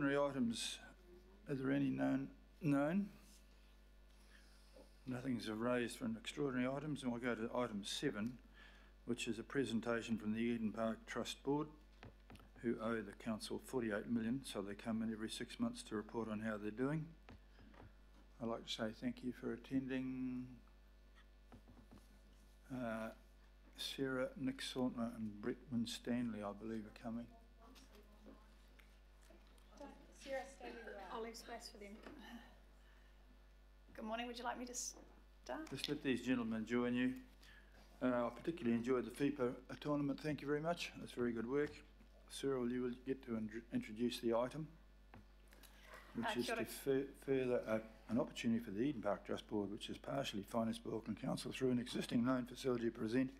extraordinary items, are there any known? Nothing's raised for an extraordinary items, and we'll go to item 7, which is a presentation from the Eden Park Trust Board, who owe the council 48 million, so they come in every 6 months to report on how they're doing. I'd like to say thank you for attending. Sarah, Nick Saltner and Bretman Stanley, I believe, are coming. Sarah, stay where you are. I'll leave space for them. Good morning, would you like me to start? Just let these gentlemen join you. I particularly enjoyed the FIPA tournament, thank you very much. That's very good work. Cyril, you will get to introduce the item, which is to further an opportunity for the Eden Park Trust Board, which is partially financed by Auckland Council through an existing loan facility, present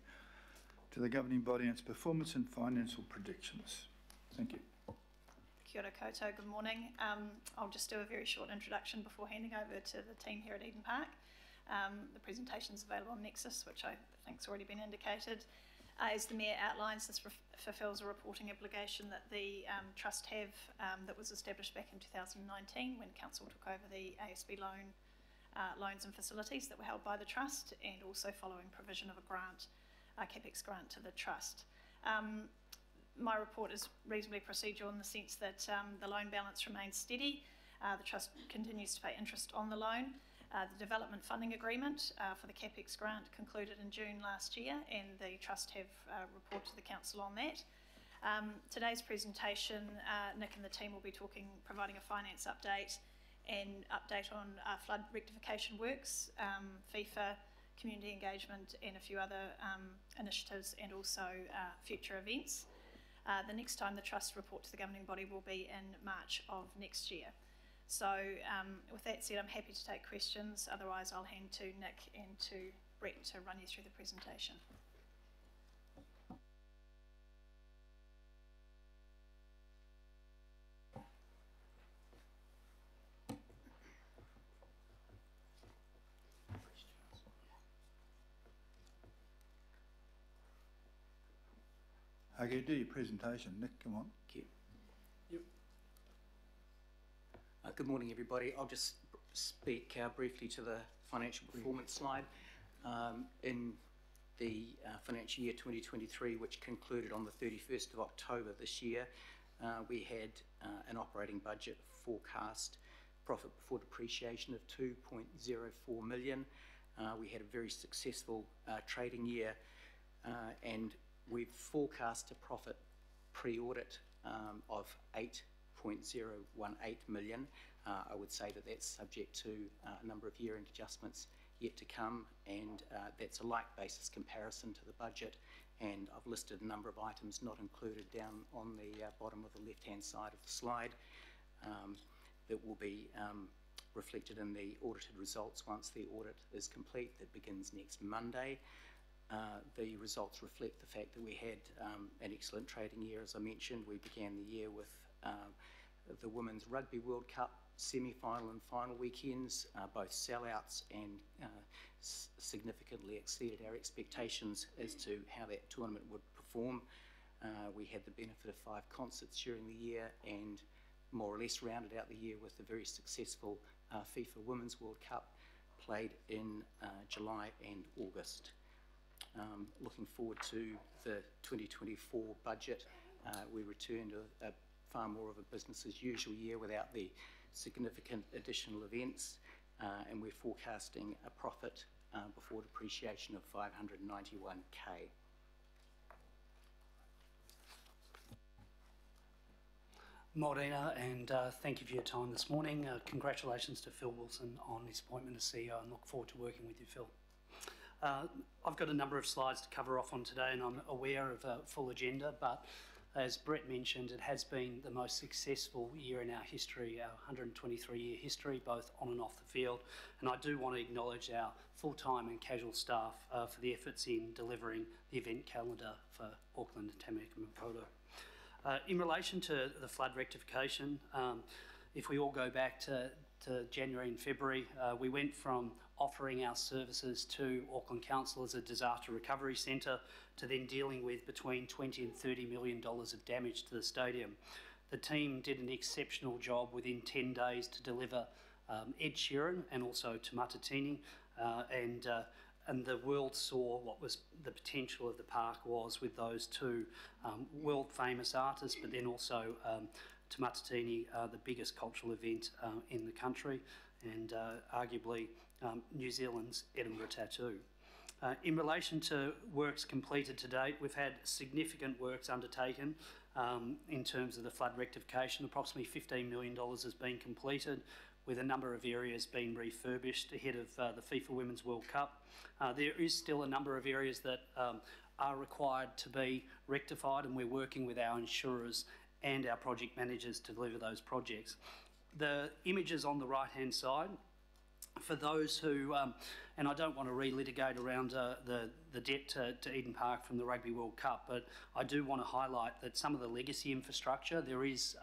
to the governing body and its performance and financial predictions. Thank you. Kia ora koutou, good morning. I'll just do a very short introduction before handing over to the team here at Eden Park. The presentation is available on Nexus, which I think has already been indicated. As the Mayor outlines, this fulfils a reporting obligation that the Trust have that was established back in 2019 when Council took over the ASB loans and facilities that were held by the Trust, and also following provision of a grant, CAPEX grant to the Trust. My report is reasonably procedural in the sense that the loan balance remains steady. The Trust continues to pay interest on the loan. The development funding agreement for the CAPEX grant concluded in June last year, and the Trust have reported to the Council on that. Today's presentation, Nick and the team will be providing a finance update and update on flood rectification works, FIFA, community engagement, and a few other initiatives, and also future events. The next time the Trust report to the governing body will be in March of next year. So with that said, I'm happy to take questions. Otherwise, I'll hand to Nick and to Brett to run you through the presentation. Okay, do your presentation, Nick, come on. Thank you. Yep. Good morning, everybody. I'll just speak briefly to the financial performance slide. In the financial year 2023, which concluded on the 31st of October this year, we had an operating budget forecast profit before depreciation of 2.04 million. We had a very successful trading year, and we've forecast a profit pre-audit of 8.018 million. I would say that that's subject to a number of year-end adjustments yet to come, and that's a like basis comparison to the budget, and I've listed a number of items not included down on the bottom of the left-hand side of the slide that will be reflected in the audited results once the audit is complete. That begins next Monday. The results reflect the fact that we had an excellent trading year. As I mentioned, we began the year with the Women's Rugby World Cup semi-final and final weekends, both sellouts, and significantly exceeded our expectations as to how that tournament would perform. We had the benefit of 5 concerts during the year, and more or less rounded out the year with a very successful FIFA Women's World Cup played in July and August. Looking forward to the 2024 budget, we return to a far more of a business as usual year without the significant additional events, and we're forecasting a profit before depreciation of 591k. Morena, and thank you for your time this morning. Congratulations to Phil Wilson on his appointment as CEO, and look forward to working with you, Phil. I've got a number of slides to cover off on today, and I'm aware of a full agenda, but as Brett mentioned, it has been the most successful year in our history, our 123-year history, both on and off the field. And I do want to acknowledge our full-time and casual staff for the efforts in delivering the event calendar for Auckland, Tamaki and Makaurau. In relation to the flood rectification, if we all go back to January and February, we went from offering our services to Auckland Council as a disaster recovery centre to then dealing with between $20 and $30 million of damage to the stadium. the team did an exceptional job within 10 days to deliver Ed Sheeran and also Te Matatini, and the world saw what was the potential of the park was with those two world famous artists, but then also Te Matatini, the biggest cultural event in the country, and arguably New Zealand's Edinburgh Tattoo. In relation to works completed to date, we've had significant works undertaken in terms of the flood rectification. Approximately $15 million has been completed, with a number of areas being refurbished ahead of the FIFA Women's World Cup. There is still a number of areas that are required to be rectified, and we're working with our insurers and our project managers to deliver those projects. The images on the right-hand side, for those who, and I don't want to relitigate around the debt to Eden Park from the Rugby World Cup, but I do want to highlight that some of the legacy infrastructure, there is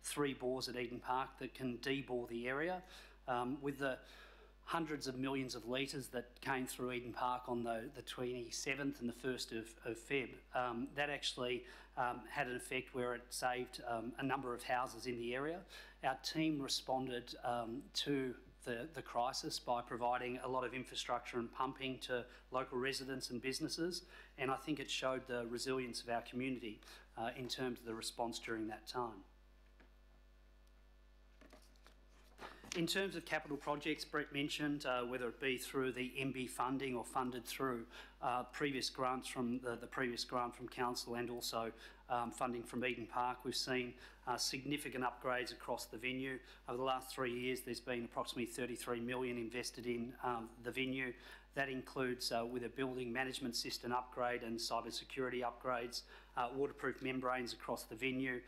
3 bores at Eden Park that can debore the area. With the hundreds of millions of litres that came through Eden Park on the 27th and the 1st of Feb, that actually had an effect where it saved a number of houses in the area. Our team responded to the crisis by providing a lot of infrastructure and pumping to local residents and businesses, and I think it showed the resilience of our community in terms of the response during that time. In terms of capital projects, Brett mentioned, whether it be through the MB funding or funded through previous grants from the previous grant from council, and also funding from Eden Park, we've seen significant upgrades across the venue. Over the last 3 years, there's been approximately $33 million invested in the venue. That includes with a building management system upgrade and cyber security upgrades, waterproof membranes across the venue,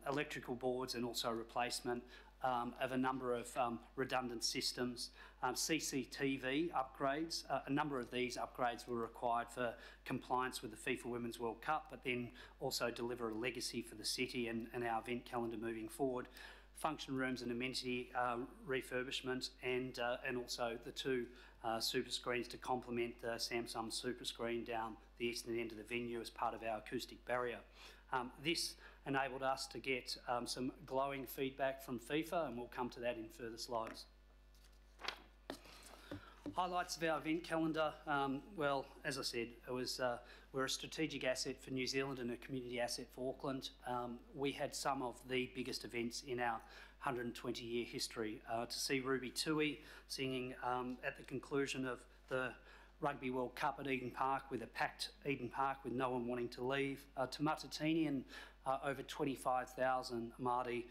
electrical boards, and also replacement of a number of redundant systems, CCTV upgrades. A number of these upgrades were required for compliance with the FIFA Women's World Cup, but then also deliver a legacy for the city and our event calendar moving forward. Function rooms and amenity refurbishment, and also the 2 super screens to complement the Samsung super screen down the eastern end of the venue as part of our acoustic barrier. This enabled us to get some glowing feedback from FIFA, and we'll come to that in further slides. Highlights of our event calendar. Well, as I said, it was we're a strategic asset for New Zealand and a community asset for Auckland. We had some of the biggest events in our 120-year history. To see Ruby Tui singing at the conclusion of the Rugby World Cup at Eden Park, with a packed Eden Park with no one wanting to leave. Te Matatini and over 25,000 Māori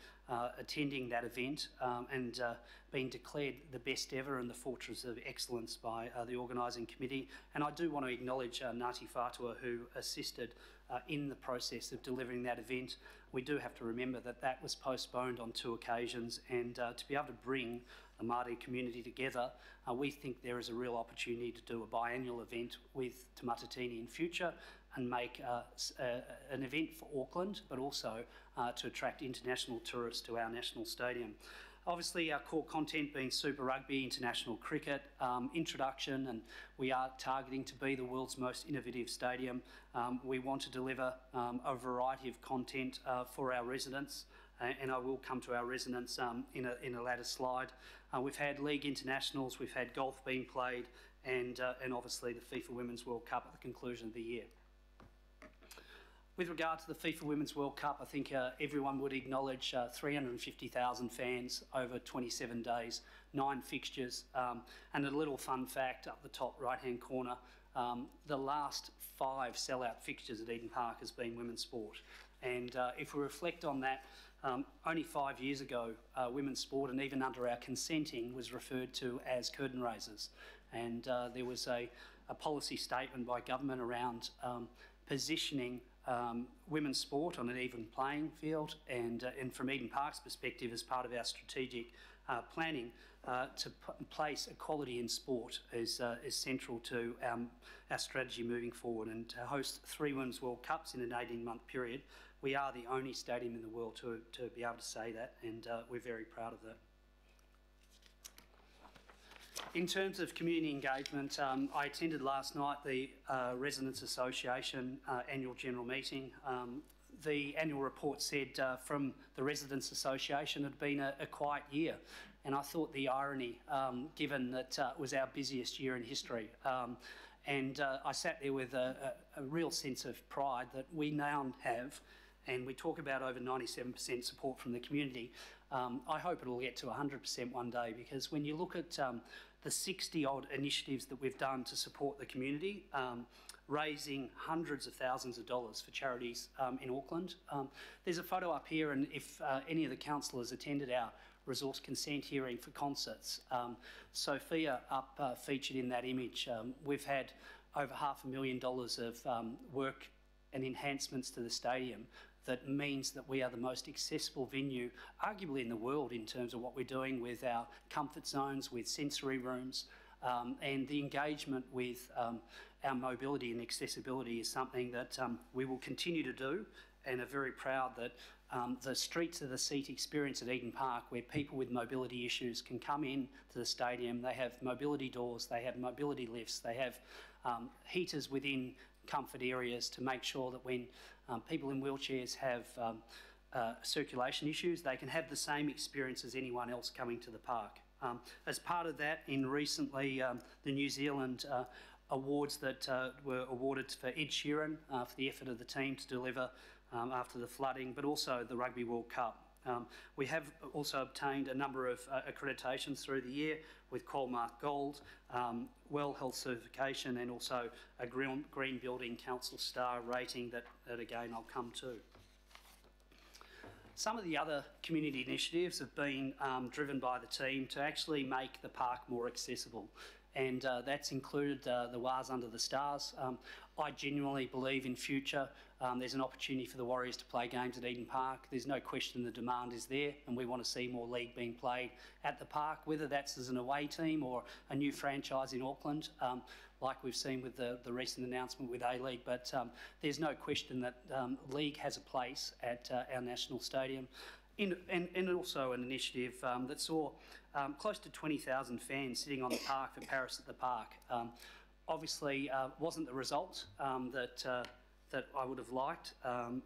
attending that event, and being declared the best ever and the Fortress of Excellence by the organising committee. And I do want to acknowledge Ngāti Whātua, who assisted in the process of delivering that event. We do have to remember that that was postponed on 2 occasions, and to be able to bring the Māori community together, we think there is a real opportunity to do a biannual event with Te Matatini in future, and make an event for Auckland, but also to attract international tourists to our national stadium. Obviously, our core content being Super Rugby, international cricket, introduction, and we are targeting to be the world's most innovative stadium. We want to deliver a variety of content for our residents, and I will come to our residents in a latter slide. We've had league internationals, we've had golf being played, and obviously the FIFA Women's World Cup at the conclusion of the year. With regard to the FIFA Women's World Cup, I think everyone would acknowledge 350,000 fans over 27 days, 9 fixtures, and a little fun fact up the top right-hand corner, the last 5 sell-out fixtures at Eden Park has been women's sport. And if we reflect on that, only 5 years ago, women's sport, and even under our consenting, was referred to as curtain raisers. And there was a policy statement by government around positioning women's sport on an even playing field, and from Eden Park's perspective, as part of our strategic planning, to place equality in sport is central to our strategy moving forward. And to host 3 Women's World Cups in an 18-month period, we are the only stadium in the world to be able to say that, and we're very proud of that. In terms of community engagement, I attended last night the Residents Association annual general meeting. the annual report said from the Residents Association it had been a quiet year. And I thought the irony, given that it was our busiest year in history. I sat there with a real sense of pride that we now have, and we talk about over 97% support from the community. I hope it'll get to 100% one day, because when you look at the 60-odd initiatives that we've done to support the community, raising hundreds of thousands of dollars for charities in Auckland. There's a photo up here, and if any of the councillors attended our resource consent hearing for concerts, Sophia up featured in that image. We've had over $500,000 of work and enhancements to the stadium that means that we are the most accessible venue, arguably in the world, in terms of what we're doing with our comfort zones, with sensory rooms, and the engagement with our mobility and accessibility is something that we will continue to do, and are very proud that the Streets of the Seat experience at Eden Park, where people with mobility issues can come in to the stadium, they have mobility doors, they have mobility lifts, they have heaters within comfort areas to make sure that when people in wheelchairs have circulation issues, they can have the same experience as anyone else coming to the park. As part of that, in recently the New Zealand awards that were awarded for Ed Sheeran for the effort of the team to deliver after the flooding, but also the Rugby World Cup. We have also obtained a number of accreditations through the year with Colmark Gold, Well Health certification, and also a Green Building Council star rating that again I'll come to. Some of the other community initiatives have been driven by the team to actually make the park more accessible, and that's included the Wars Under the Stars. I genuinely believe in future there's an opportunity for the Warriors to play games at Eden Park. There's no question the demand is there, and we want to see more league being played at the park, whether that's as an away team or a new franchise in Auckland, like we've seen with the recent announcement with A-League. But there's no question that league has a place at our national stadium. And also an initiative that saw close to 20,000 fans sitting on the park for Paris at the Park. Obviously wasn't the result that I would have liked,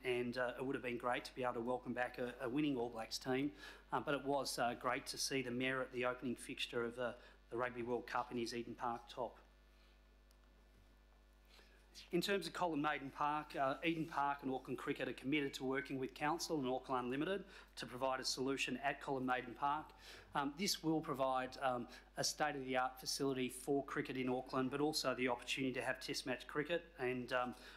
and it would have been great to be able to welcome back a winning All Blacks team, but it was great to see the mayor at the opening fixture of the Rugby World Cup in his Eden Park top. In terms of Colin Maiden Park, Eden Park and Auckland Cricket are committed to working with Council and Auckland Unlimited to provide a solution at Colin Maiden Park. This will provide a state-of-the-art facility for cricket in Auckland, but also the opportunity to have test match cricket, and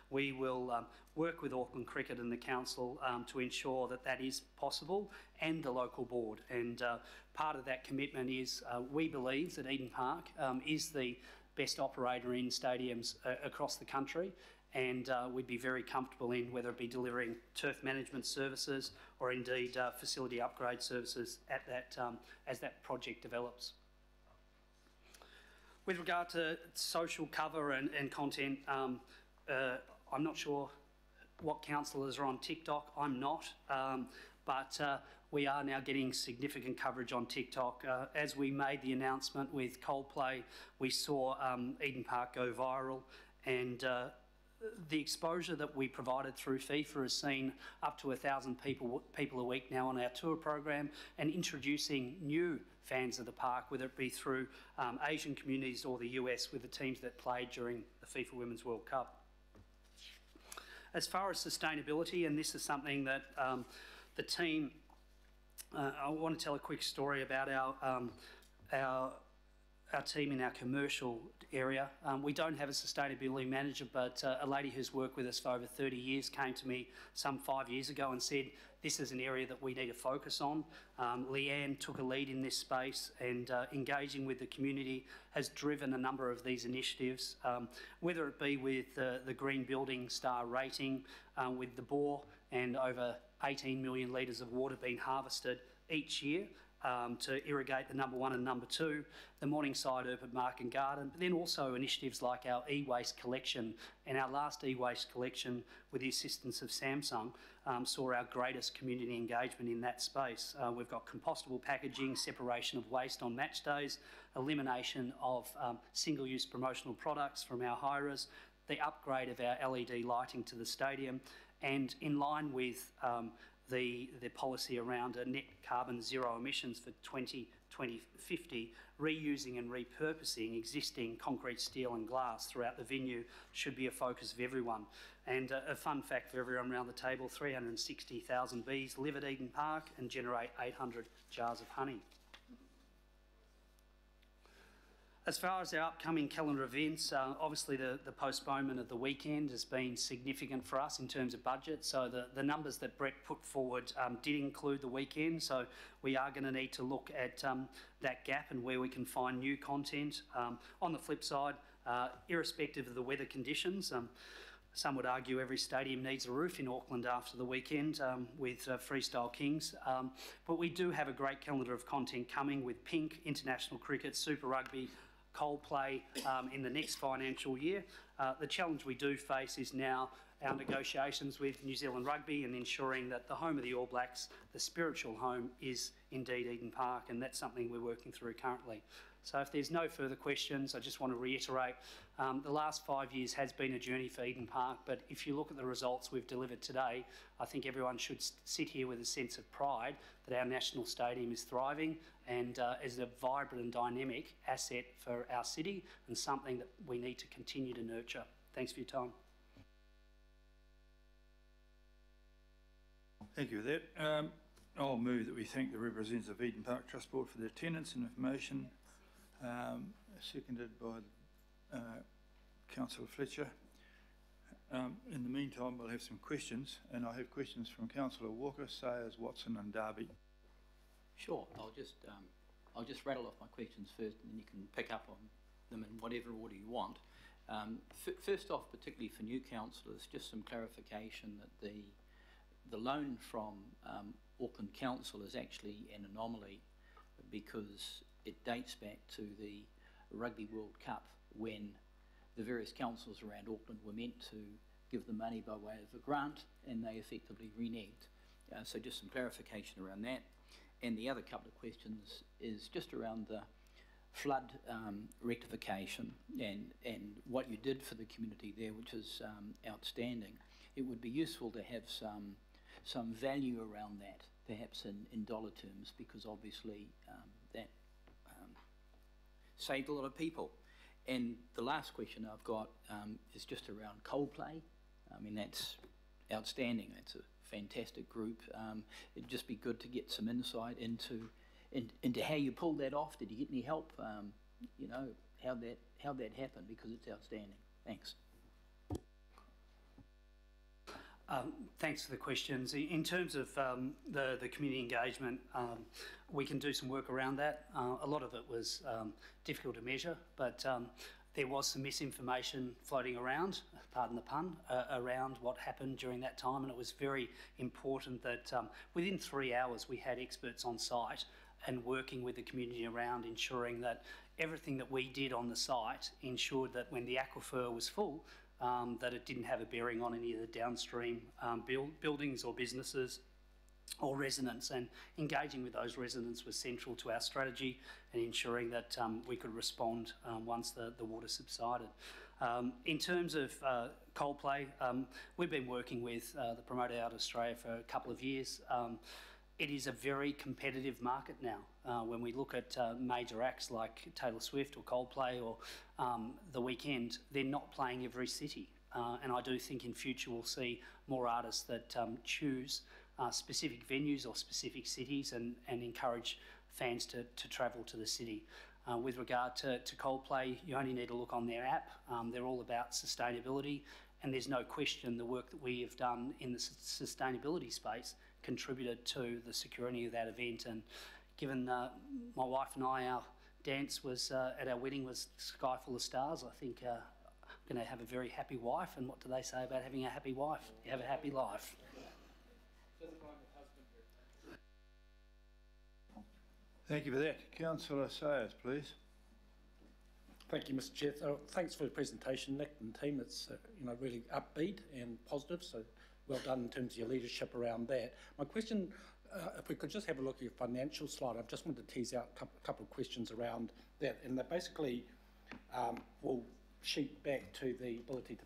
we will work with Auckland Cricket and the Council to ensure that that is possible, and the local board. And part of that commitment is we believe that Eden Park is the best operator in stadiums across the country, and we'd be very comfortable in whether it be delivering turf management services or indeed facility upgrade services at that, as that project develops. With regard to social cover and content, I'm not sure what councillors are on TikTok. I'm not, but we are now getting significant coverage on TikTok. As we made the announcement with Coldplay, we saw Eden Park go viral, and the exposure that we provided through FIFA has seen up to 1,000 people a week now on our tour program, and introducing new fans of the park, whether it be through Asian communities or the US with the teams that played during the FIFA Women's World Cup. As far as sustainability, and this is something that the team, I want to tell a quick story about our team in our commercial area. We don't have a sustainability manager, but a lady who's worked with us for over 30 years came to me some 5 years ago and said, this is an area that we need to focus on. Leanne took a lead in this space, and engaging with the community has driven a number of these initiatives, whether it be with the Green Building Star rating, with the bore, and over 18 million litres of water being harvested each year to irrigate the number 1 and number 2, the Morningside Urban Market Garden, but then also initiatives like our e-waste collection. And our last e-waste collection, with the assistance of Samsung, saw our greatest community engagement in that space. We've got compostable packaging, separation of waste on match days, elimination of single-use promotional products from our hirers, the upgrade of our LED lighting to the stadium, and in line with the policy around a net carbon zero emissions for 2050, reusing and repurposing existing concrete, steel and glass throughout the venue should be a focus of everyone. And a fun fact for everyone around the table, 360,000 bees live at Eden Park and generate 800 jars of honey. As far as our upcoming calendar events, obviously the postponement of the weekend has been significant for us in terms of budget. So the numbers that Brett put forward did include the weekend. So we are going to need to look at that gap and where we can find new content. On the flip side, irrespective of the weather conditions, some would argue every stadium needs a roof in Auckland after the weekend with Freestyle Kings. But we do have a great calendar of content coming with Pink, International Cricket, Super Rugby, Coldplay in the next financial year. The challenge we do face is now our negotiations with New Zealand Rugby and ensuring that the home of the All Blacks, the spiritual home, is indeed Eden Park, and that's something we're working through currently. So if there's no further questions, I just want to reiterate the last 5 years has been a journey for Eden Park, but if you look at the results we've delivered today, I think everyone should sit here with a sense of pride that our national stadium is thriving and is a vibrant and dynamic asset for our city and something that we need to continue to nurture. Thanks for your time. Thank you for that. I'll move that we thank the representatives of Eden Park Trust Board for their attendance and information. Seconded by Councillor Fletcher. In the meantime, we'll have some questions, and I have questions from Councillor Walker, Sayers, Watson and Darby. Sure, I'll just rattle off my questions first, and then you can pick up on them in whatever order you want. First off, particularly for new councillors, just some clarification that the loan from Auckland Council is actually an anomaly because it dates back to the Rugby World Cup when the various councils around Auckland were meant to give the money by way of a grant and they effectively reneged. So just some clarification around that. And the other couple of questions is just around the flood rectification and what you did for the community there, which is outstanding. It would be useful to have some value around that, perhaps in dollar terms, because obviously that saved a lot of people. And the last question I've got is just around Coldplay. I mean, that's outstanding. It's a fantastic group. It'd just be good to get some insight into how you pulled that off. Did you get any help? You know, how that happened, because it's outstanding. Thanks. Thanks for the questions. In terms of the community engagement, we can do some work around that. A lot of it was difficult to measure, but there was some misinformation floating around, pardon the pun, around what happened during that time, and it was very important that within 3 hours we had experts on site and working with the community around ensuring that everything that we did on the site ensured that when the aquifer was full, that it didn't have a bearing on any of the downstream buildings or businesses or residents, and engaging with those residents was central to our strategy and ensuring that we could respond once the water subsided. In terms of Coldplay, we've been working with the promoter out of Australia for a couple of years. It is a very competitive market now. When we look at major acts like Taylor Swift or Coldplay or The Weeknd, they're not playing every city. And I do think in future we'll see more artists that choose specific venues or specific cities and encourage fans to travel to the city. With regard to Coldplay, you only need to look on their app. They're all about sustainability, and there's no question the work that we have done in the sustainability space contributed to the security of that event. And given my wife and I, our dance was at our wedding was Sky Full of Stars, I think I'm going to have a very happy wife. And what do they say about having a happy wife? You have a happy life. Thank you for that. Councillor Sayers, please. Thank you, Mr. Chair. Thanks for the presentation, Nick and team. It's really upbeat and positive, so well done in terms of your leadership around that. My question, if we could just have a look at your financial slide, I just wanted to tease out a couple of questions around that, and they basically will sheet back to the ability to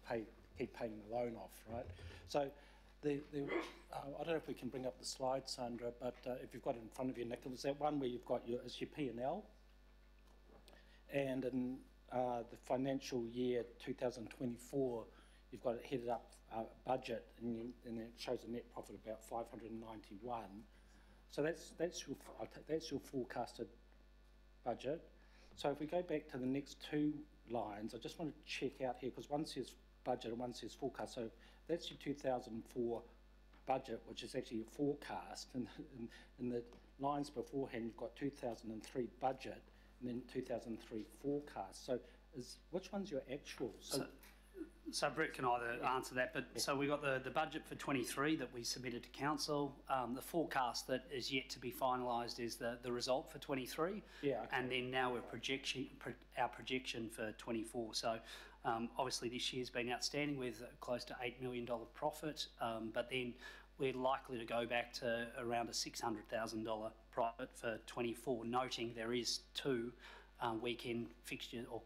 keep paying the loan off, right? So I don't know if we can bring up the slide, Sandra, but if you've got it in front of you, Nick, there's that one where you've got your P&L, and in the financial year 2024, you've got it headed up budget, and it shows a net profit of about 591. So that's your forecasted budget. So if we go back to the next two lines, I just want to check out here, because one says budget and one says forecast. So that's your 2004 budget, which is actually your forecast. And in the lines beforehand, you've got 2003 budget and then 2003 forecast. So which one's your actual? So Brett can either answer that, but so we got the budget for 23 that we submitted to council. The forecast that is yet to be finalised is the result for 23. Yeah. Okay. And then now our projection for 24. So obviously this year's been outstanding with close to $8 million profit, but then we're likely to go back to around a $600,000 profit for 24, noting there is two weekend fixture or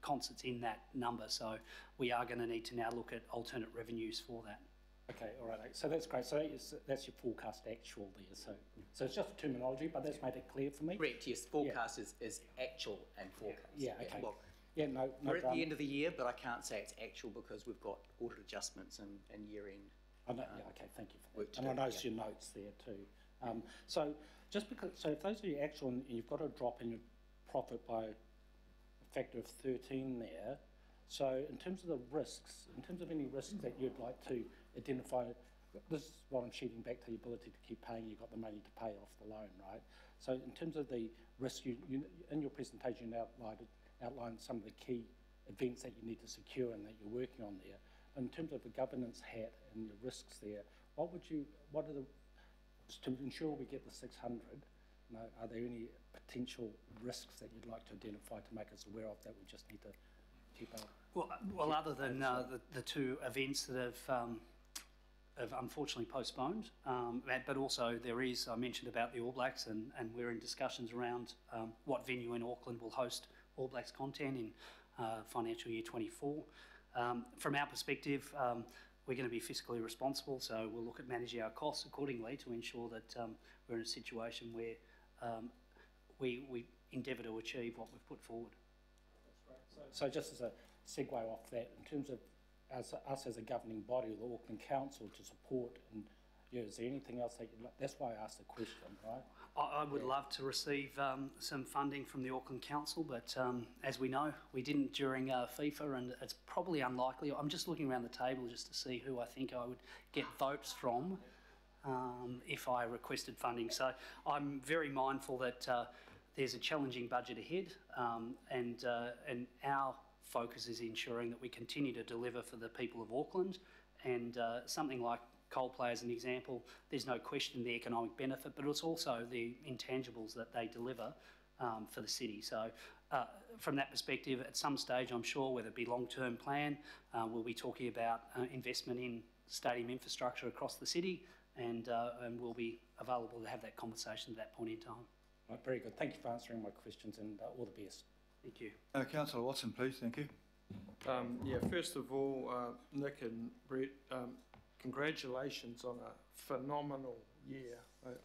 concerts in that number, so we are going to need to now look at alternate revenues for that. Okay, all right, so that's great. So that's your forecast actual there. So it's just terminology, but that's made it clear for me. Correct, yes, forecast is actual and forecast. Yeah, okay. Well, yeah, no we're at the end of the year, but I can't say it's actual because we've got audit adjustments and year end. I know, yeah, okay, thank you for that. And I noticed your notes there too. So if those are your actual and you've got a drop in your profit by factor of 13 there. So in terms of the risks, in terms of any risks that you'd like to identify, this is what I'm shooting back to the ability to keep paying, you've got the money to pay off the loan, right? So in terms of the risk, you in your presentation outlined some of the key events that you need to secure and that you're working on there. In terms of the governance hat and the risks there, to ensure we get the 600, are there any potential risks that you'd like to identify to make us aware of that we just need to keep up? Well, other than the two events that have unfortunately postponed, but also there is, I mentioned about the All Blacks, and we're in discussions around what venue in Auckland will host All Blacks content in financial year 24. From our perspective, we're going to be fiscally responsible, so we'll look at managing our costs accordingly to ensure that we're in a situation where we endeavour to achieve what we've put forward. That's right. So just as a segue off that, in terms of us as a governing body, the Auckland Council, to support, and is there anything else that you'd like? That's why I asked the question, right? I would love to receive some funding from the Auckland Council, but as we know, we didn't during FIFA, and it's probably unlikely. I'm just looking around the table just to see who I think I would get votes from if I requested funding. So I'm very mindful that there's a challenging budget ahead, and our focus is ensuring that we continue to deliver for the people of Auckland, and something like Coldplay as an example, there's no question the economic benefit, but it's also the intangibles that they deliver for the city. So from that perspective, at some stage, I'm sure, whether it be long-term plan, we'll be talking about investment in stadium infrastructure across the city, and we'll be available to have that conversation at that point in time. Right, very good. Thank you for answering my questions, and all the best. Thank you. Councillor Watson, please. Thank you. First of all, Nick and Brett, congratulations on a phenomenal year.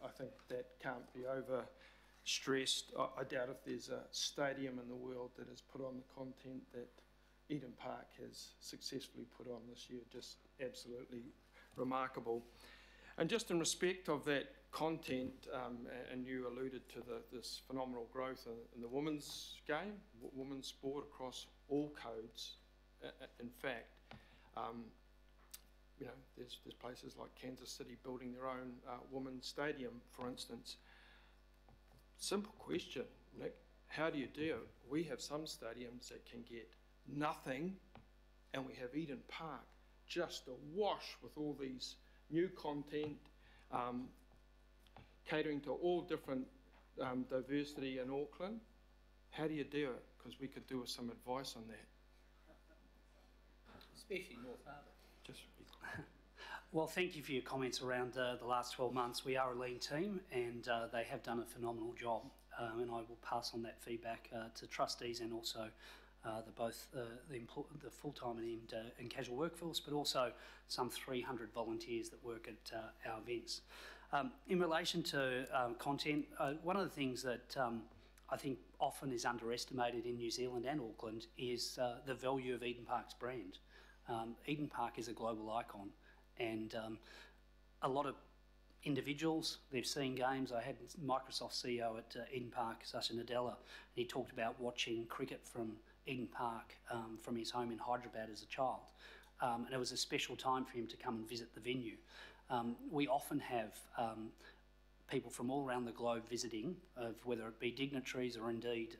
I think that can't be overstressed. I doubt if there's a stadium in the world that has put on the content that Eden Park has successfully put on this year. Just absolutely remarkable. And just in respect of that content, and you alluded to this phenomenal growth in the women's game, women's sport across all codes. In fact, there's places like Kansas City building their own women's stadium, for instance. Simple question, Nick, how do you deal? We have some stadiums that can get nothing, and we have Eden Park just awash with all these new content, catering to all different diversity in Auckland. How do you do it? Because we could do with some advice on that. Especially North Harbour. Well, thank you for your comments around the last 12 months. We are a lean team, and they have done a phenomenal job, and I will pass on that feedback to trustees and also both the full-time and casual workforce, but also some 300 volunteers that work at our events. In relation to content, one of the things that I think often is underestimated in New Zealand and Auckland is the value of Eden Park's brand. Eden Park is a global icon, and a lot of individuals, they've seen games. I had Microsoft CEO at Eden Park, Satya Nadella, and he talked about watching cricket from Eden Park from his home in Hyderabad as a child. And it was a special time for him to come and visit the venue. We often have people from all around the globe visiting, whether it be dignitaries or indeed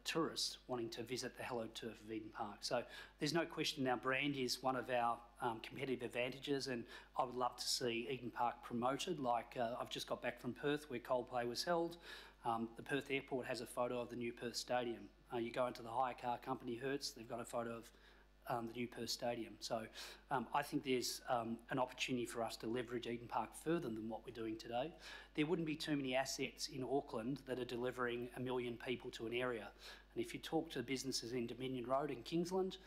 tourists wanting to visit the hallowed turf of Eden Park. So there's no question our brand is one of our competitive advantages, and I would love to see Eden Park promoted. Like I've just got back from Perth where Coldplay was held. The Perth airport has a photo of the new Perth Stadium. You go into the hire car company Hertz, they've got a photo of the new Perth Stadium. So I think there's an opportunity for us to leverage Eden Park further than what we're doing today. There wouldn't be too many assets in Auckland that are delivering 1 million people to an area. And if you talk to businesses in Dominion Road and Kingsland,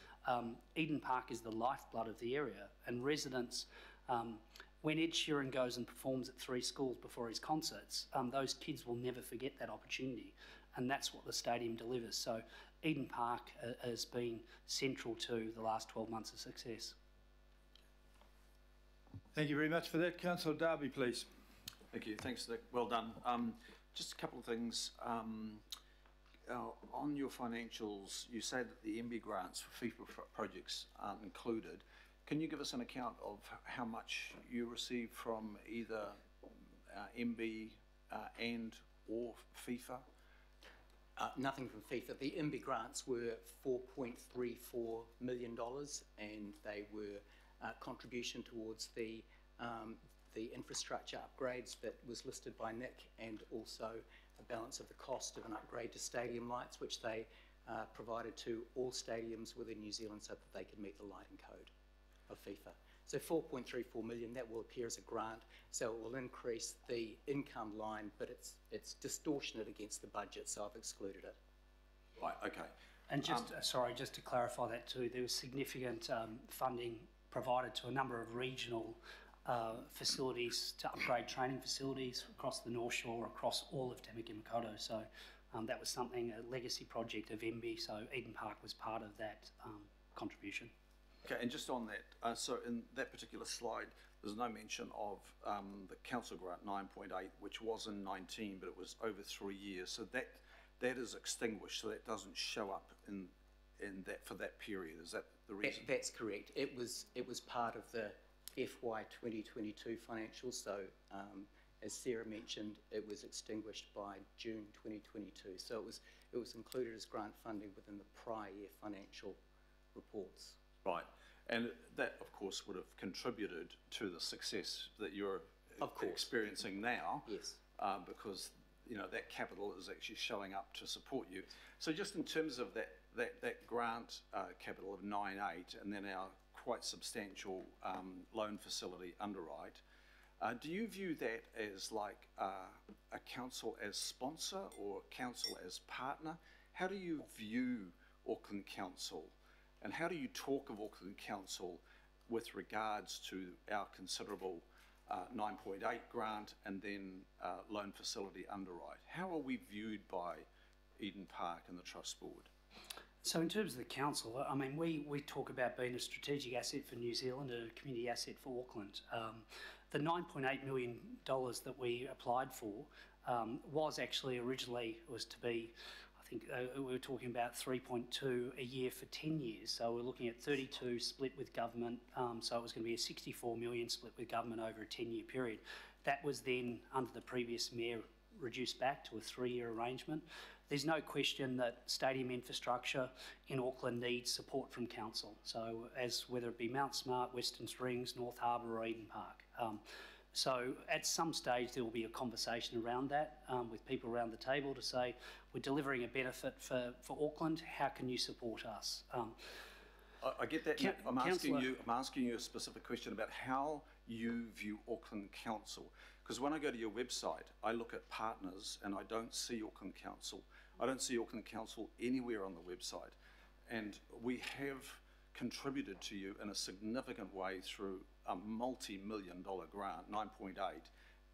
Eden Park is the lifeblood of the area. And residents, when Ed Sheeran goes and performs at 3 schools before his concerts, those kids will never forget that opportunity. And that's what the stadium delivers. So Eden Park has been central to the last 12 months of success. Thank you very much for that. Councillor Darby, please. Thank you. Thanks, Nick. Well done. Just a couple of things. On your financials, you say that the MB grants for FIFA projects aren't included. Can you give us an account of how much you received from either MB and or FIFA? Nothing from FIFA. The MB grants were $4.34 million, and they were contribution towards the infrastructure upgrades that was listed by Nick, and also a balance of the cost of an upgrade to stadium lights, which they provided to all stadiums within New Zealand so that they could meet the lighting code of FIFA. So 4.34 million, that will appear as a grant, so it will increase the income line, but it's distortionate against the budget, so I've excluded it. Right, okay. And just, sorry, just to clarify that too, there was significant funding provided to a number of regional facilities to upgrade training facilities across the North Shore, across all of Tamaki Makaurau. So that was something, a legacy project of MB, so Eden Park was part of that contribution. Okay, and just on that, so in that particular slide, there's no mention of the council grant 9.8, which was in 19, but it was over 3 years. So that is extinguished, so that doesn't show up in that for that period. Is that the reason? That's correct. It was part of the FY 2022 financials. So as Sarah mentioned, it was extinguished by June 2022. So it was included as grant funding within the prior year financial reports. Right, and that of course would have contributed to the success that you're experiencing now. Yes. Because you know that capital is actually showing up to support you. So just in terms of that grant capital of 9.8, and then our quite substantial loan facility underwrite, do you view that as like a council as sponsor or council as partner? How do you view Auckland Council? And how do you talk of Auckland Council with regards to our considerable 9.8 grant and then loan facility underwrite? How are we viewed by Eden Park and the Trust Board? So in terms of the council, I mean, we talk about being a strategic asset for New Zealand and a community asset for Auckland. The $9.8 million that we applied for was actually originally was to be, I think we were talking about 3.2 a year for 10 years. So we're looking at 32 split with government. So it was going to be a 64 million split with government over a 10-year period. That was then, under the previous mayor, reduced back to a 3-year arrangement. There's no question that stadium infrastructure in Auckland needs support from council. So as whether it be Mount Smart, Western Springs, North Harbour or Eden Park. So at some stage there will be a conversation around that with people around the table to say, we're delivering a benefit for Auckland, how can you support us? I get that, Nick. I'm asking you a specific question about how you view Auckland Council. Because when I go to your website, I look at partners and I don't see Auckland Council. I don't see Auckland Council anywhere on the website. And we have contributed to you in a significant way through a multi-million-dollar grant, 9.8,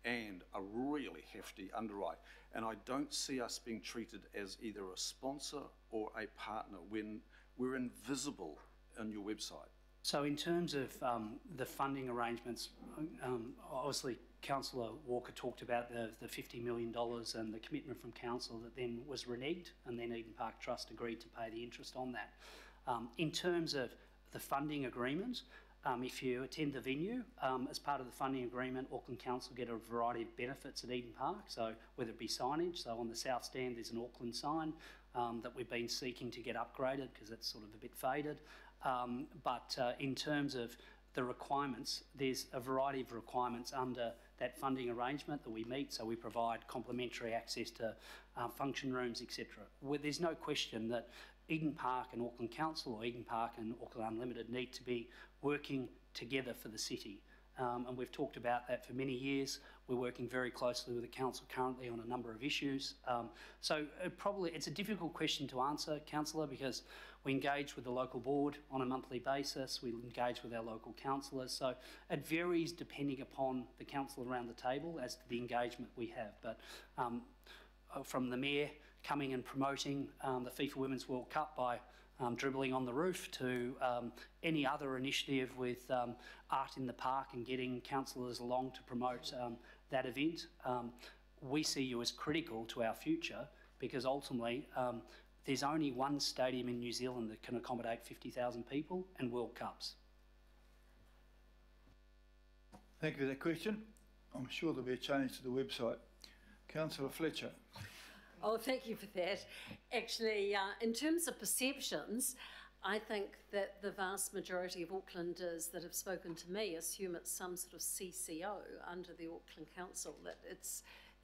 and a really hefty underwrite. And I don't see us being treated as either a sponsor or a partner when we're invisible on your website. So in terms of the funding arrangements, obviously Councillor Walker talked about the $50 million and the commitment from Council that then was reneged, and then Eden Park Trust agreed to pay the interest on that. In terms of the funding agreement, if you attend the venue, as part of the funding agreement, Auckland Council get a variety of benefits at Eden Park, so whether it be signage, so on the south stand there's an Auckland sign that we've been seeking to get upgraded because it's sort of a bit faded. But in terms of the requirements, there's a variety of requirements under that funding arrangement that we meet, so we provide complimentary access to function rooms, etc. There's no question that Eden Park and Auckland Council, or Eden Park and Auckland Unlimited, need to be working together for the city. And we've talked about that for many years. We're working very closely with the council currently on a number of issues. So it's a difficult question to answer, councillor, because we engage with the local board on a monthly basis. We engage with our local councillors. So it varies depending upon the council around the table as to the engagement we have. But from the mayor coming and promoting the FIFA Women's World Cup by dribbling on the roof to any other initiative with art in the park and getting councillors along to promote that event, we see you as critical to our future, because ultimately there's only one stadium in New Zealand that can accommodate 50,000 people, and World Cups. Thank you for that question. I'm sure there'll be a change to the website. Councillor Fletcher. Oh, thank you for that. Actually, in terms of perceptions, I think that the vast majority of Aucklanders that have spoken to me assume it's some sort of CCO under the Auckland Council, that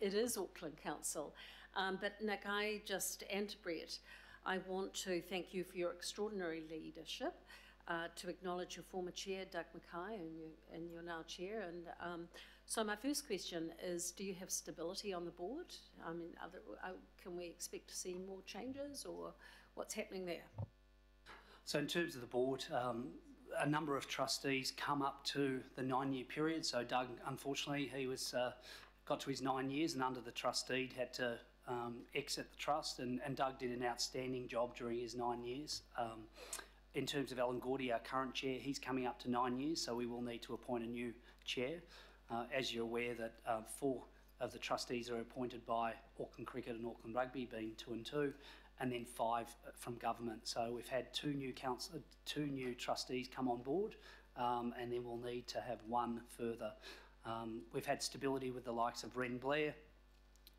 it is Auckland Council. But Nick, and Brett, I want to thank you for your extraordinary leadership, to acknowledge your former chair, Doug Mackay, and you're now chair. And so my first question is, do you have stability on the board? I mean, can we expect to see more changes, or what's happening there? So in terms of the board, a number of trustees come up to the 9-year period. So Doug, unfortunately, he got to his 9 years, and under the trustee had to exit the trust, and Doug did an outstanding job during his 9 years. In terms of Alan Gordy, our current chair, he's coming up to 9 years, so we will need to appoint a new chair. As you're aware, that 4 of the trustees are appointed by Auckland Cricket and Auckland Rugby, being 2 and 2, and then 5 from government. So we've had 2 new trustees come on board, and then we'll need to have 1 further. We've had stability with the likes of Ren Blair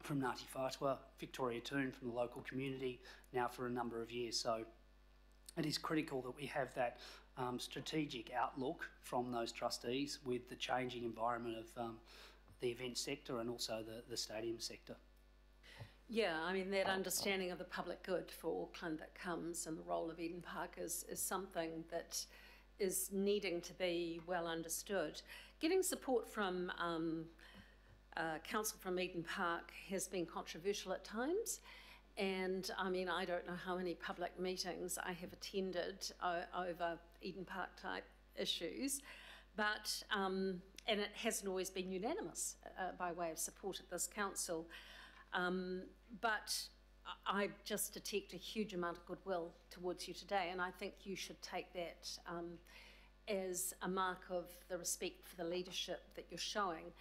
from Ngāti Whātua, Victoria Toon from the local community now for a number of years. So it is critical that we have that strategic outlook from those trustees with the changing environment of the event sector and also the stadium sector. Yeah, I mean, that understanding of the public good for Auckland that comes, and the role of Eden Park is something that is needing to be well understood. Getting support from council from Eden Park has been controversial at times. And I mean, I don't know how many public meetings I have attended over Eden Park type issues, but, and it hasn't always been unanimous by way of support at this council. But I just detect a huge amount of goodwill towards you today, and I think you should take that as a mark of the respect for the leadership that you're showing.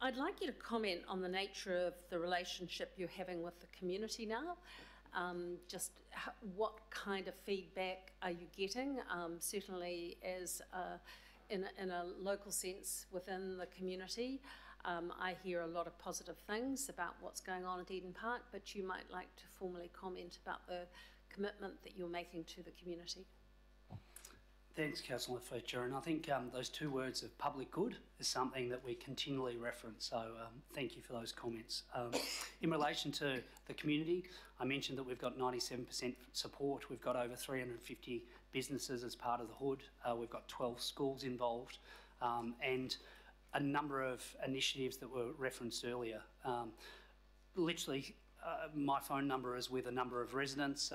I'd like you to comment on the nature of the relationship you're having with the community now. Just what kind of feedback are you getting? Certainly as in a local sense within the community. I hear a lot of positive things about what's going on at Eden Park, but you might like to formally comment about the commitment that you're making to the community. Thanks, Councillor Fletcher, and I think those 2 words of public good is something that we continually reference, so thank you for those comments. In relation to the community, I mentioned that we've got 97% support. We've got over 350 businesses as part of the hood. We've got 12 schools involved, and a number of initiatives that were referenced earlier. Literally my phone number is with a number of residents.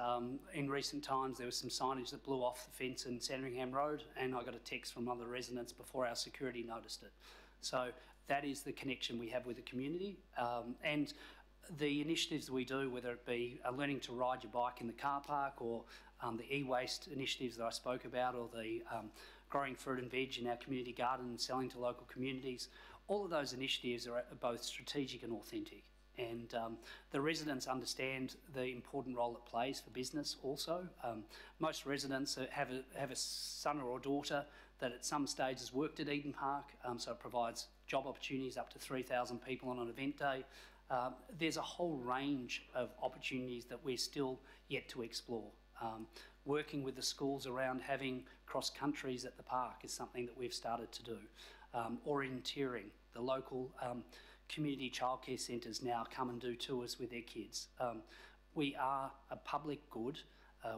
In recent times, there was some signage that blew off the fence in Sandringham Road, and I got a text from other residents before our security noticed it. So that is the connection we have with the community. And the initiatives we do, whether it be learning to ride your bike in the car park, or the e-waste initiatives that I spoke about, or the growing fruit and veg in our community garden and selling to local communities, all of those initiatives are both strategic and authentic. And the residents understand the important role it plays for business also. Most residents have a son or a daughter that at some stage has worked at Eden Park, so it provides job opportunities up to 3,000 people on an event day. There's a whole range of opportunities that we're still yet to explore. Working with the schools around having cross countries at the park is something that we've started to do. Orienteering, the local community childcare centres now come and do tours with their kids. We are a public good.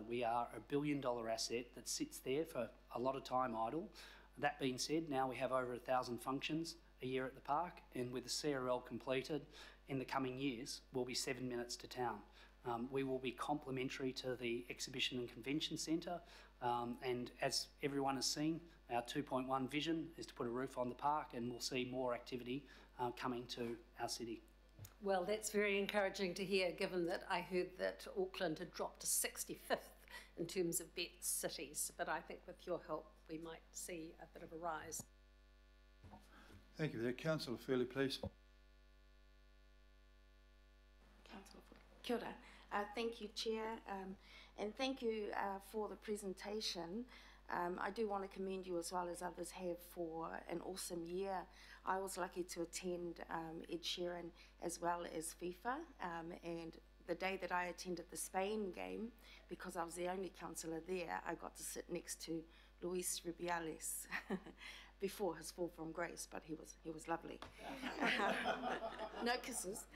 We are a $1 billion asset that sits there for a lot of time idle. That being said, now we have over 1,000 functions a year at the park, and with the CRL completed in the coming years, we'll be 7 minutes to town. We will be complementary to the Exhibition and Convention Centre, and as everyone has seen, our 2.1 vision is to put a roof on the park, and we'll see more activity coming to our city. Well, that's very encouraging to hear, given that I heard that Auckland had dropped to 65th in terms of best cities, but I think with your help we might see a bit of a rise. Thank you for that. Councillor Fairley, please. Councillor, kia ora. Thank you, Chair, and thank you for the presentation. I do want to commend you, as well as others have, for an awesome year. I was lucky to attend Ed Sheeran as well as FIFA, and the day that I attended the Spain game, because I was the only councillor there, I got to sit next to Luis Rubiales before his fall from grace, but he was lovely. No kisses.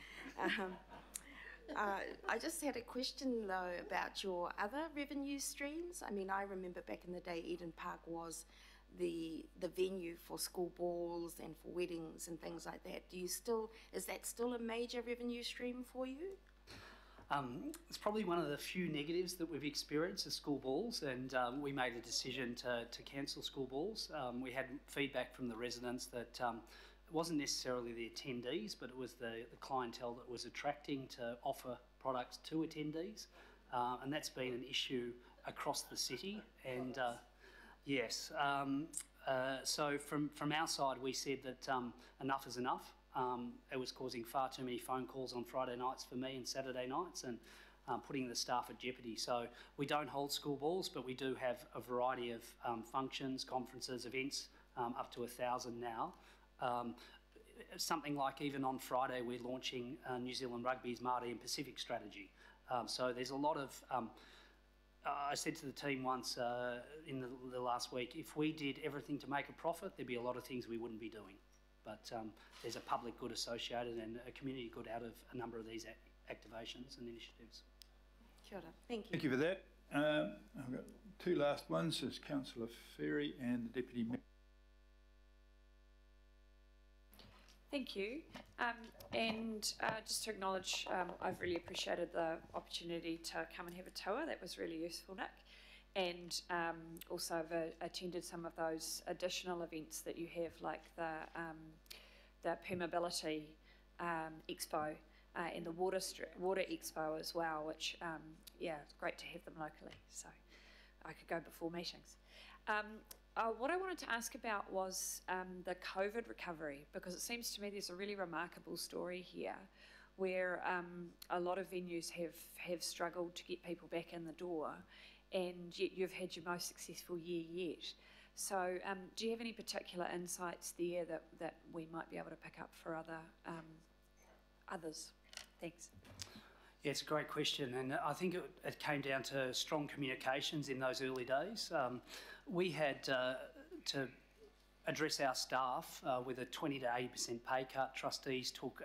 I just had a question though about your other revenue streams. I mean, I remember back in the day Eden Park was the venue for school balls and for weddings and things like that. Is that still a major revenue stream for you? It's probably one of the few negatives that we've experienced as school balls, and we made a decision to cancel school balls. We had feedback from the residents that it wasn't necessarily the attendees, but it was the clientele that was attracting to offer products to attendees, and that's been an issue across the city. And yes, so from our side, we said that enough is enough. It was causing far too many phone calls on Friday nights for me and Saturday nights, and putting the staff at jeopardy. So we don't hold school balls, but we do have a variety of functions, conferences, events, up to 1,000 now. Something like even on Friday, we're launching New Zealand Rugby's Māori and Pacific strategy. So there's a lot of, I said to the team once in the last week, if we did everything to make a profit, there'd be a lot of things we wouldn't be doing. But there's a public good associated and a community good out of a number of these activations and initiatives. Kia ora. Thank you. Thank you for that. I've got two last ones. Is Councillor Ferry and the Deputy Mayor. Thank you. And just to acknowledge, I've really appreciated the opportunity to come and have a tour. That was really useful, Nick. And also I've attended some of those additional events that you have, like the Permeability Expo and the Water Expo as well, which, yeah, it's great to have them locally. So I could go before meetings. What I wanted to ask about was the COVID recovery, because it seems to me there's a really remarkable story here where a lot of venues have struggled to get people back in the door, and yet you've had your most successful year yet. So do you have any particular insights there that we might be able to pick up for others? Thanks. Yeah, it's a great question, and I think it came down to strong communications in those early days. We had to address our staff with a 20 to 80% pay cut. Trustees took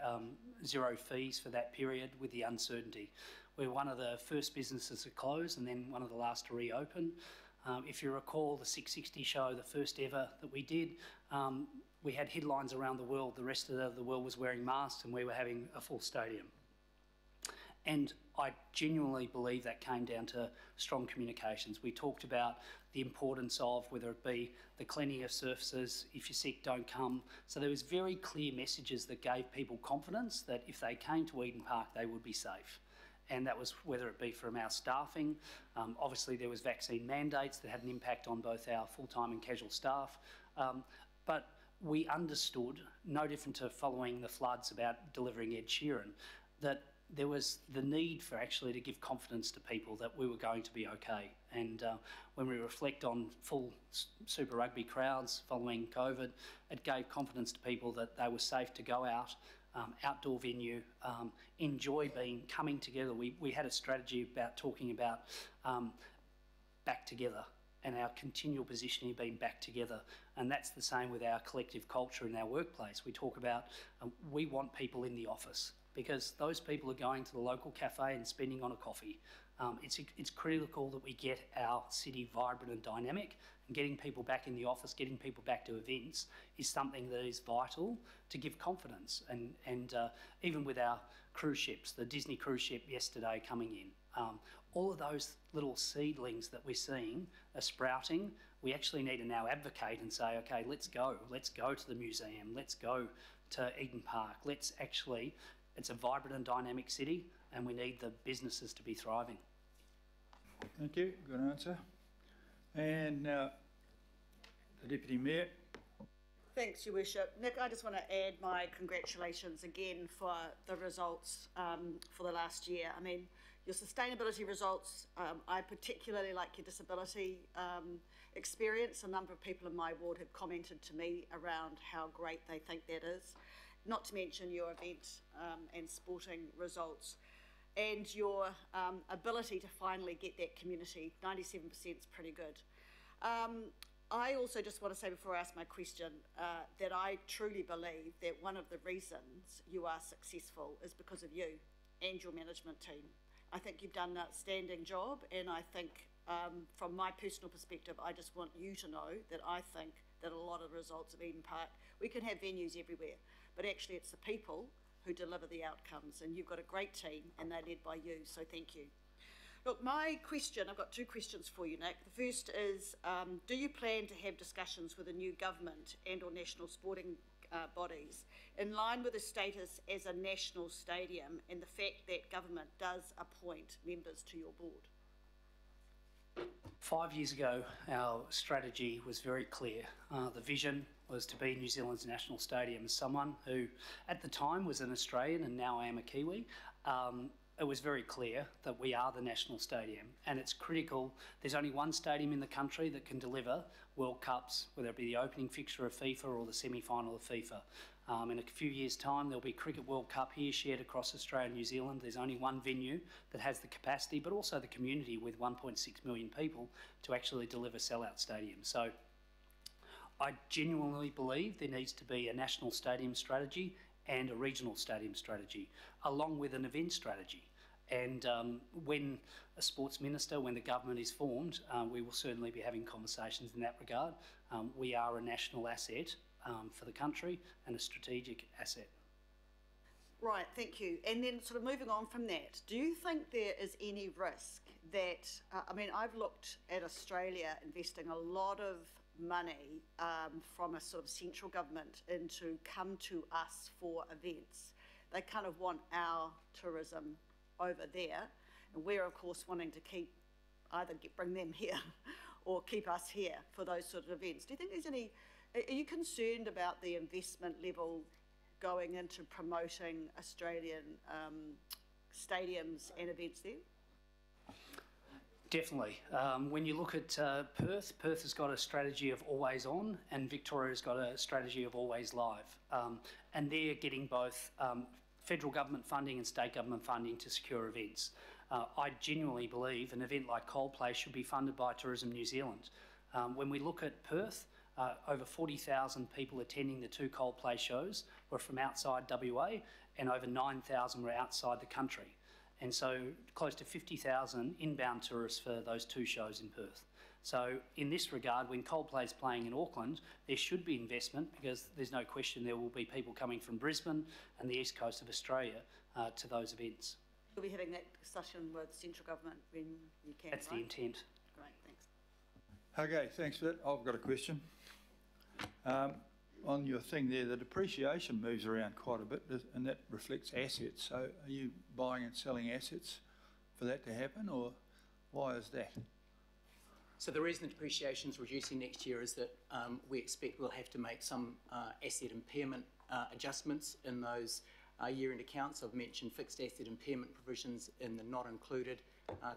zero fees for that period with the uncertainty. We're one of the first businesses to close and then one of the last to reopen. If you recall the 660 show, the first ever that we did, we had headlines around the world. The rest of the world was wearing masks and we were having a full stadium. And I genuinely believe that came down to strong communications. We talked about the importance of whether it be the cleaning of surfaces, if you're sick, don't come. So there was very clear messages that gave people confidence that if they came to Eden Park, they would be safe. And that was whether it be from our staffing. Obviously, there was vaccine mandates that had an impact on both our full-time and casual staff. But we understood, no different to following the floods about delivering Ed Sheeran, that there was the need for actually to give confidence to people that we were going to be okay. And when we reflect on full Super Rugby crowds following COVID, it gave confidence to people that they were safe to go out, outdoor venue, enjoy coming together. We had a strategy about talking about back together and our continual positioning being back together. And that's the same with our collective culture in our workplace. We talk about we want people in the office, because those people are going to the local cafe and spending on a coffee. It's critical that we get our city vibrant and dynamic, and getting people back in the office, getting people back to events is something that is vital to give confidence. And even with our cruise ships, the Disney cruise ship yesterday coming in, all of those little seedlings that we're seeing are sprouting. We actually need to now advocate and say, okay, let's go to the museum, let's go to Eden Park, it's a vibrant and dynamic city, and we need the businesses to be thriving. Thank you, good answer. And now, the Deputy Mayor. Thanks, Your Worship. Nick, I just want to add my congratulations again for the results for the last year. I mean, your sustainability results, I particularly like your disability experience. A number of people in my ward have commented to me around how great they think that is. Not to mention your event and sporting results and your ability to finally get that community. 97% is pretty good. I also just want to say before I ask my question that I truly believe that one of the reasons you are successful is because of you and your management team. I think you've done an outstanding job, and I think from my personal perspective, I just want you to know that I think that a lot of the results of Eden Park, we can have venues everywhere, but actually it's the people who deliver the outcomes, and you've got a great team and they're led by you, so thank you. Look, my question, I've got two questions for you, Nick. The first is, do you plan to have discussions with the new government and or national sporting bodies in line with the status as a national stadium and the fact that government does appoint members to your board? 5 years ago, our strategy was very clear. The vision was to be New Zealand's national stadium. As someone who at the time was an Australian and now I am a Kiwi, it was very clear that we are the national stadium, and it's critical. There's only one stadium in the country that can deliver World Cups, whether it be the opening fixture of FIFA or the semi-final of FIFA. In a few years' time, there'll be Cricket World Cup here shared across Australia and New Zealand. There's only one venue that has the capacity, but also the community with 1.6 million people to actually deliver sell-out stadiums. So I genuinely believe there needs to be a national stadium strategy and a regional stadium strategy, along with an event strategy. And when a sports minister, when the government is formed, we will certainly be having conversations in that regard. We are a national asset for the country and a strategic asset. Right, thank you. And then sort of moving on from that, do you think there is any risk that, I mean, I've looked at Australia investing a lot of money from a sort of central government into come to us for events. They kind of want our tourism over there, and we're of course wanting to keep bring them here or keep us here for those sort of events. Do you think there's any, are you concerned about the investment level going into promoting Australian stadiums and events there? Definitely. When you look at Perth has got a strategy of always on, and Victoria's got a strategy of always live. And they're getting both federal government funding and state government funding to secure events. I genuinely believe an event like Coldplay should be funded by Tourism New Zealand. When we look at Perth, over 40,000 people attending the 2 Coldplay shows were from outside WA, and over 9,000 were outside the country. And so close to 50,000 inbound tourists for those 2 shows in Perth. So in this regard, when Coldplay's playing in Auckland, there should be investment, because there's no question there will be people coming from Brisbane and the east coast of Australia to those events. We'll be having that discussion with central government when you can, That's the right? intent. Great, thanks. Okay, thanks for that. I've got a question. On your thing there, the depreciation moves around quite a bit, and that reflects assets. So are you buying and selling assets for that to happen, or why is that? So the reason the depreciation is reducing next year is that we expect we'll have to make some asset impairment adjustments in those year-end accounts. I've mentioned fixed asset impairment provisions in the not included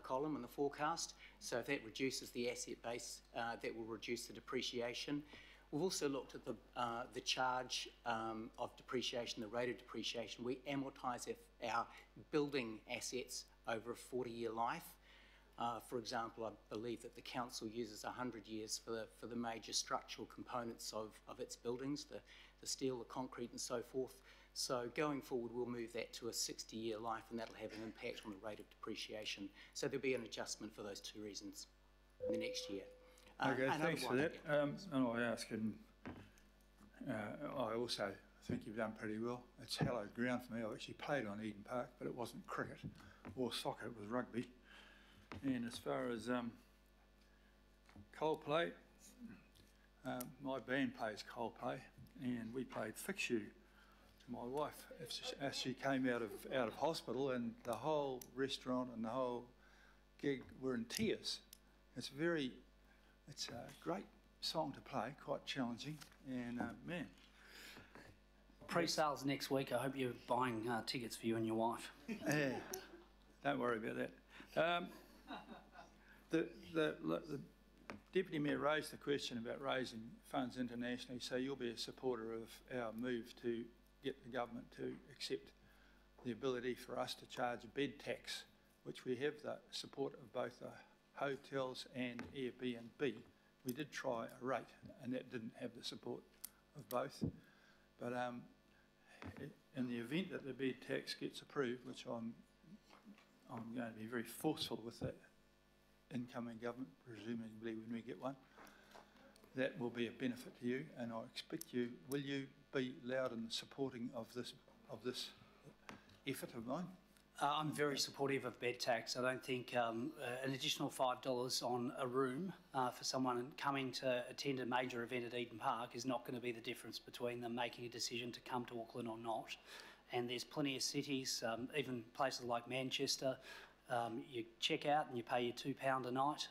column in the forecast. So if that reduces the asset base, that will reduce the depreciation. We've also looked at the charge of depreciation, the rate of depreciation. We amortise our building assets over a 40-year life. For example, I believe that the council uses 100 years for the major structural components of its buildings, the steel, the concrete and so forth. So going forward, we'll move that to a 60-year life, and that'll have an impact on the rate of depreciation. So there'll be an adjustment for those two reasons in the next year. Okay, thanks for that. And I ask, and I also think you've done pretty well. It's hallowed ground for me. I actually played on Eden Park, but it wasn't cricket or soccer, it was rugby. And as far as Coldplay, my band plays Coldplay, and we played Fix You. My wife, as she came out of hospital, and the whole restaurant and the whole gig were in tears. It's a great song to play, quite challenging, and man. Pre-sales next week. I hope you're buying tickets for you and your wife. Yeah, don't worry about that. The Deputy Mayor raised the question about raising funds internationally, so you'll be a supporter of our move to get the government to accept the ability for us to charge a bed tax, which we have the support of both the hotels and Airbnb. We did try a rate, and that didn't have the support of both. But in the event that the bed tax gets approved, which I'm going to be very forceful with the incoming government, presumably when we get one, that will be a benefit to you, and I expect will you be loud in supporting of this effort of mine? I'm very supportive of bed tax. I don't think an additional $5 on a room for someone coming to attend a major event at Eden Park is not going to be the difference between them making a decision to come to Auckland or not. And there's plenty of cities, even places like Manchester, you check out and you pay your £2 a night.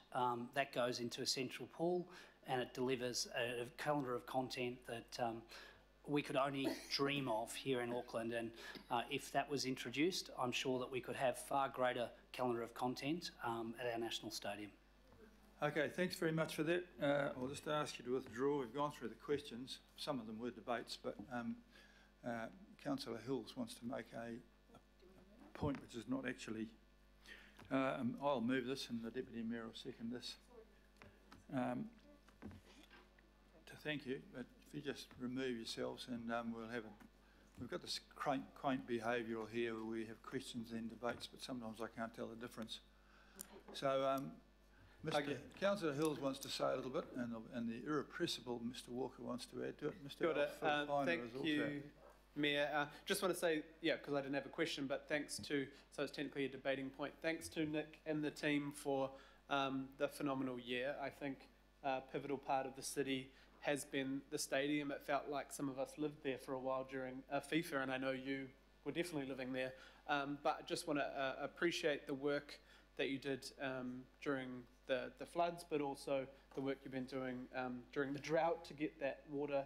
That goes into a central pool, and it delivers a calendar of content that we could only dream of here in Auckland, and if that was introduced, I'm sure that we could have far greater calendar of content at our national stadium. Okay, thanks very much for that. I'll just ask you to withdraw. We've gone through the questions. Some of them were debates, but Councillor Hills wants to make a point which is not actually... I'll move this, and the Deputy Mayor will second this. To thank you, but if you just remove yourselves, and we've got this quaint behavioural here where we have questions and debates, but sometimes I can't tell the difference. So Councillor Hills wants to say a little bit, and the irrepressible Mr Walker wants to add to it. Mr Thank you, Mayor. Just want to say, because I didn't have a question, but thanks to, so it's technically a debating point, thanks to Nick and the team for the phenomenal year. I think a pivotal part of the city has been the stadium. It felt like some of us lived there for a while during FIFA, and I know you were definitely living there. But I just want to appreciate the work that you did during the floods, but also the work you've been doing during the drought to get that water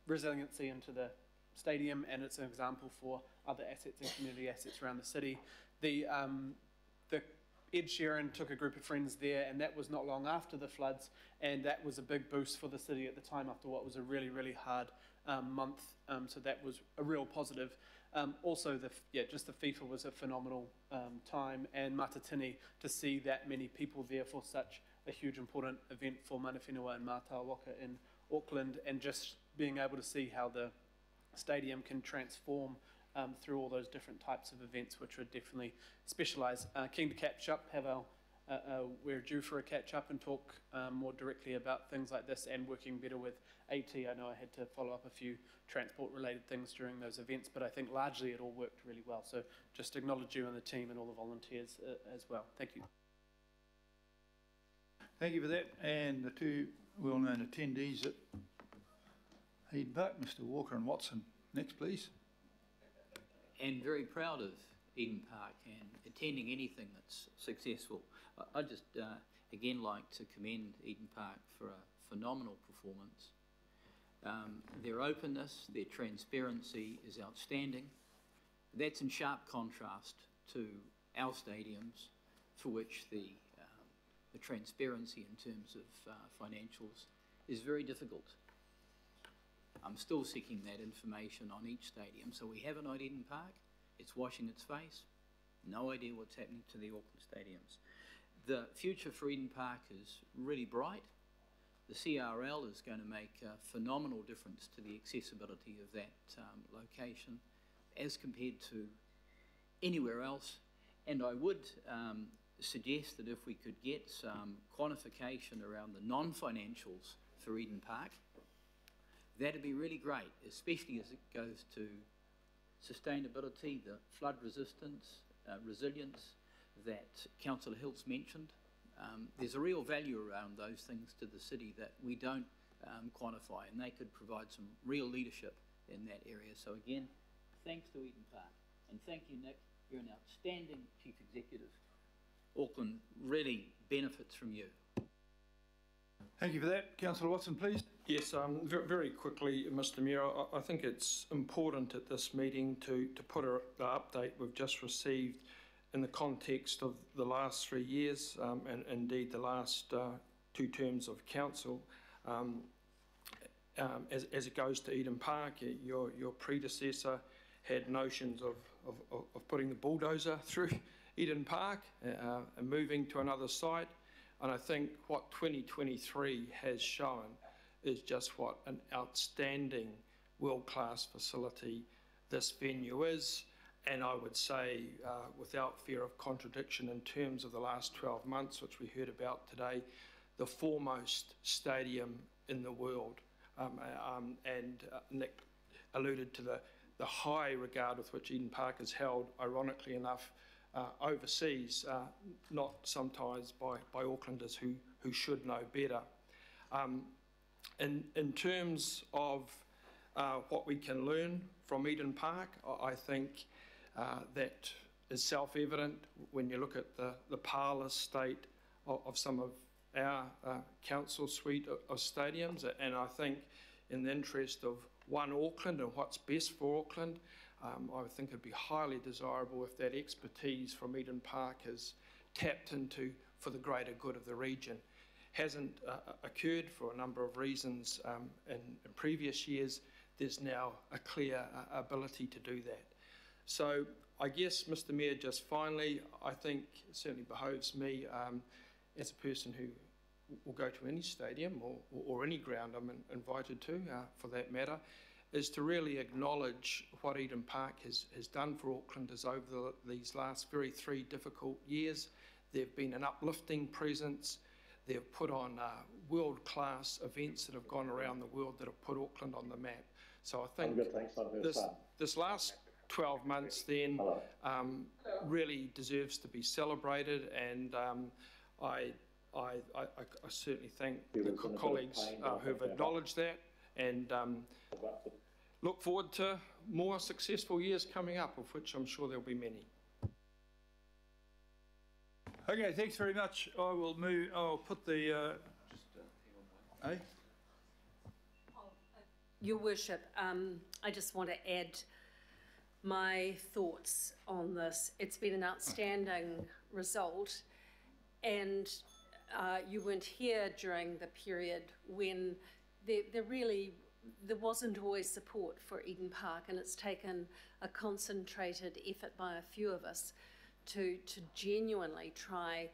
resiliency into the stadium, and it's an example for other assets and community assets around the city. The Ed Sheeran took a group of friends there, and that was not long after the floods, and that was a big boost for the city at the time after what was a really, really hard month. So that was a real positive. Also, just the FIFA was a phenomenal time, and Matatini, to see that many people there for such a huge important event for Mana Whenua and Mātai Waka in Auckland, and just being able to see how the stadium can transform through all those different types of events, which would definitely specialise. Keen to catch up, have our we're due for a catch-up and talk more directly about things like this and working better with AT. I know I had to follow up a few transport-related things during those events, but I think largely it all worked really well. So just acknowledge you and the team and all the volunteers as well. Thank you. Thank you for that. And the two well-known attendees at Eden Park, Mr Walker and Watson. Next, please. And very proud of Eden Park and attending anything that's successful. I'd just again like to commend Eden Park for a phenomenal performance. Their openness, their transparency is outstanding. That's in sharp contrast to our stadiums, for which the transparency in terms of financials is very difficult. I'm still seeking that information on each stadium. So we have an at Eden Park, it's washing its face, no idea what's happening to the Auckland stadiums. The future for Eden Park is really bright. The CRL is going to make a phenomenal difference to the accessibility of that location as compared to anywhere else. And I would suggest that if we could get some quantification around the non-financials for Eden Park, that'd be really great, especially as it goes to sustainability, the flood resistance, resilience that Councillor Hiltz mentioned. There's a real value around those things to the city that we don't quantify, and they could provide some real leadership in that area. So again, thanks to Eden Park, and thank you, Nick. You're an outstanding Chief Executive. Auckland really benefits from you. Thank you for that. Councillor Watson, please. Yes, very quickly, Mr Mayor, I think it's important at this meeting to put the update we've just received in the context of the last 3 years and indeed the last 2 terms of council. As it goes to Eden Park, your predecessor had notions of putting the bulldozer through Eden Park and moving to another site. And I think what 2023 has shown is just what an outstanding world-class facility this venue is. And I would say, without fear of contradiction, in terms of the last 12 months, which we heard about today, the foremost stadium in the world. And Nick alluded to the high regard with which Eden Park is held, ironically enough, overseas, not sometimes by Aucklanders who should know better. In terms of what we can learn from Eden Park, I think that is self-evident when you look at the parlour state of some of our council suite of stadiums. And I think in the interest of one Auckland and what's best for Auckland, I would think it'd be highly desirable if that expertise from Eden Park is tapped into for the greater good of the region. Hasn't occurred for a number of reasons in previous years. There's now a clear ability to do that. So I guess, Mr Mayor, just finally, I think it certainly behoves me as a person who will go to any stadium or any ground I'm invited to, for that matter, is to really acknowledge what Eden Park has done for Aucklanders over these last 3 difficult years. They've been an uplifting presence. They've put on world-class events that have gone around the world that have put Auckland on the map. So I think this last 12 months then really deserves to be celebrated, and I certainly thank the colleagues who have acknowledged that, and look forward to more successful years coming up, of which I'm sure there'll be many. Okay, thanks very much. I'll put the... Your Worship, I just want to add my thoughts on this. It's been an outstanding result, and you weren't here during the period when there wasn't always support for Eden Park, and it's taken a concentrated effort by a few of us to genuinely try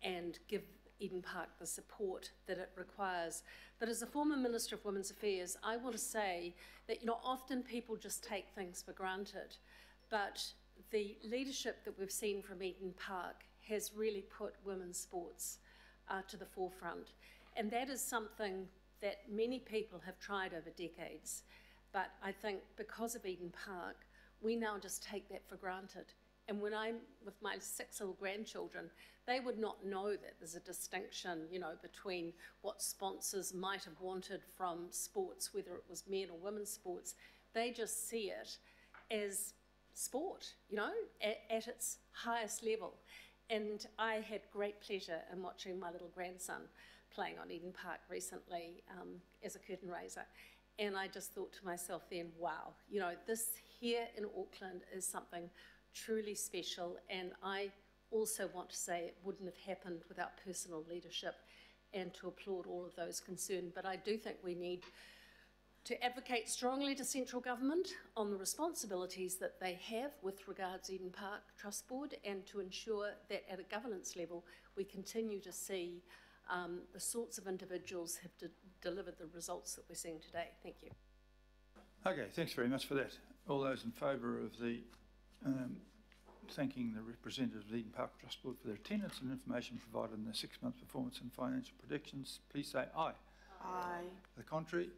and give Eden Park the support that it requires. But as a former Minister of Women's Affairs, I want to say that, often people just take things for granted, but the leadership that we've seen from Eden Park has really put women's sports to the forefront. And that is something that many people have tried over decades. But I think because of Eden Park, we now just take that for granted. And when I'm with my 6 little grandchildren, they would not know that there's a distinction, you know, between what sponsors might have wanted from sports, whether it was men or women's sports. They just see it as sport, you know, at its highest level. And I had great pleasure in watching my little grandson playing on Eden Park recently as a curtain raiser. And I just thought to myself then, wow, you know, this here in Auckland is something truly special. And I also want to say it wouldn't have happened without personal leadership, and to applaud all of those concerned. But I do think we need to advocate strongly to central government on the responsibilities that they have with regards to Eden Park Trust Board, and to ensure that at a governance level we continue to see the sorts of individuals have delivered the results that we're seeing today. Thank you. Okay, thanks very much for that. All those in favour of the thanking the representatives of the Eden Park Trust Board for their attendance and information provided in their 6-month performance and financial predictions, please say aye. Aye. The contrary,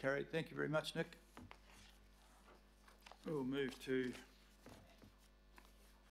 carried. Thank you very much, Nick. We'll move to